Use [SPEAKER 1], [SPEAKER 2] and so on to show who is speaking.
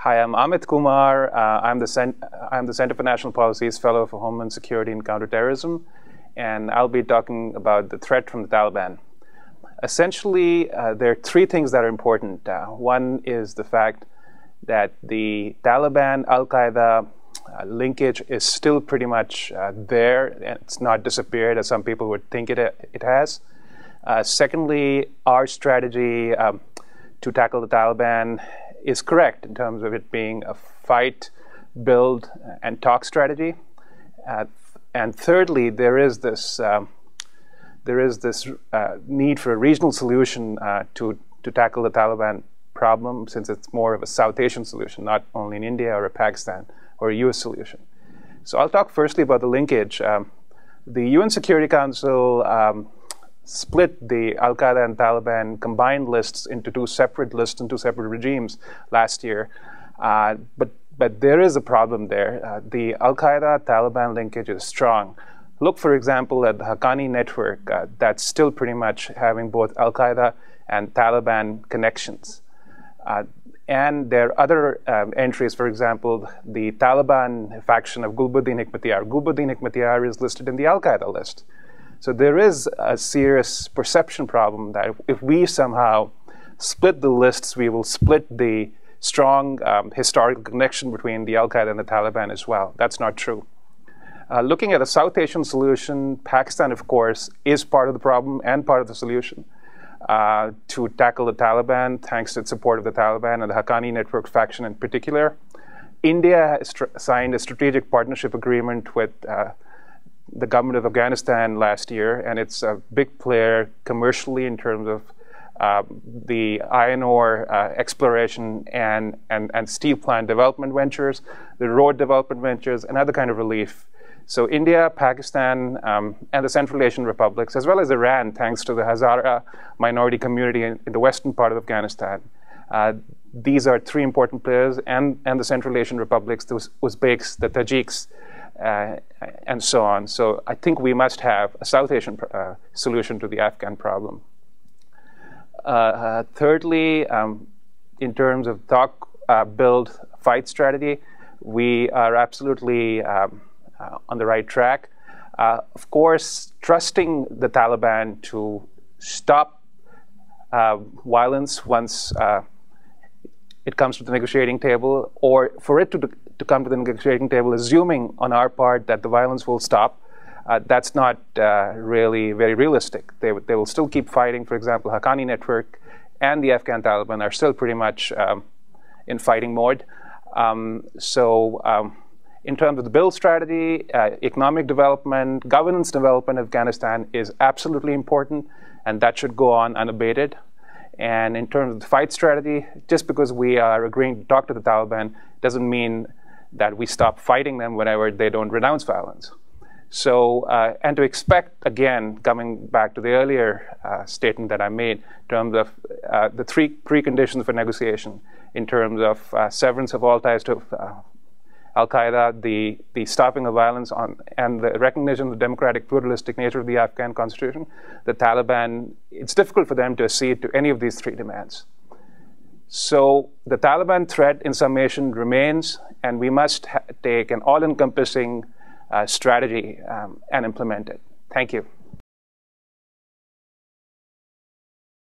[SPEAKER 1] Hi, I'm Amit Kumar. I'm the Center for National Policy's Fellow for Homeland Security and Counterterrorism, and I'll be talking about the threat from the Taliban. Essentially, there are three things that are important. One is the fact that the Taliban, Al-Qaeda linkage is still pretty much there, and it's not disappeared as some people would think it has. Secondly, our strategy to tackle the Taliban is correct in terms of it being a fight, build, and talk strategy. And thirdly, there is this need for a regional solution to tackle the Taliban problem, since it's more of a South Asian solution, not only in India or Pakistan or a US solution. So I'll talk firstly about the linkage. The UN Security Council split the Al-Qaeda and Taliban combined lists into two separate lists and two separate regimes last year. But there is a problem there. The Al-Qaeda-Taliban linkage is strong. Look, for example, at the Haqqani network that's still pretty much having both Al-Qaeda and Taliban connections. And there are other entries, for example, the Taliban faction of Gulbuddin Hekmatyar. Gulbuddin Hekmatyar is listed in the Al-Qaeda list. So there is a serious perception problem that if we somehow split the lists, we will split the strong historical connection between the Al-Qaeda and the Taliban as well. That's not true. Looking at a South Asian solution, Pakistan, of course, is part of the problem and part of the solution to tackle the Taliban, thanks to its support of the Taliban and the Haqqani network faction in particular. India has signed a strategic partnership agreement with the government of Afghanistan last year, and it's a big player commercially in terms of the iron ore exploration and steel plant development ventures, the road development ventures, and other kind of relief. So India, Pakistan, and the Central Asian republics, as well as Iran, thanks to the Hazara minority community in the western part of Afghanistan. These are three important players, and the Central Asian republics, the Uzbeks, the Tajiks, and so on. So I think we must have a South Asian solution to the Afghan problem. Thirdly, in terms of talk, build, fight strategy, we are absolutely on the right track. Of course, trusting the Taliban to stop violence once it comes to the negotiating table, or for it to come to the negotiating table, assuming on our part that the violence will stop, that's not really very realistic. They will still keep fighting. For example, Haqqani network and the Afghan Taliban are still pretty much in fighting mode. In terms of the build strategy, economic development, governance development of Afghanistan is absolutely important, and that should go on unabated. And in terms of the fight strategy, just because we are agreeing to talk to the Taliban doesn't mean that we stop fighting them whenever they don't renounce violence. So, and to expect, again, coming back to the earlier statement that I made, in terms of the three preconditions for negotiation, in terms of severance of all ties to Al-Qaeda, the stopping of violence and the recognition of the democratic pluralistic nature of the Afghan constitution, the Taliban, it's difficult for them to accede to any of these three demands. So the Taliban threat in summation remains, and we must take an all-encompassing strategy and implement it. Thank you.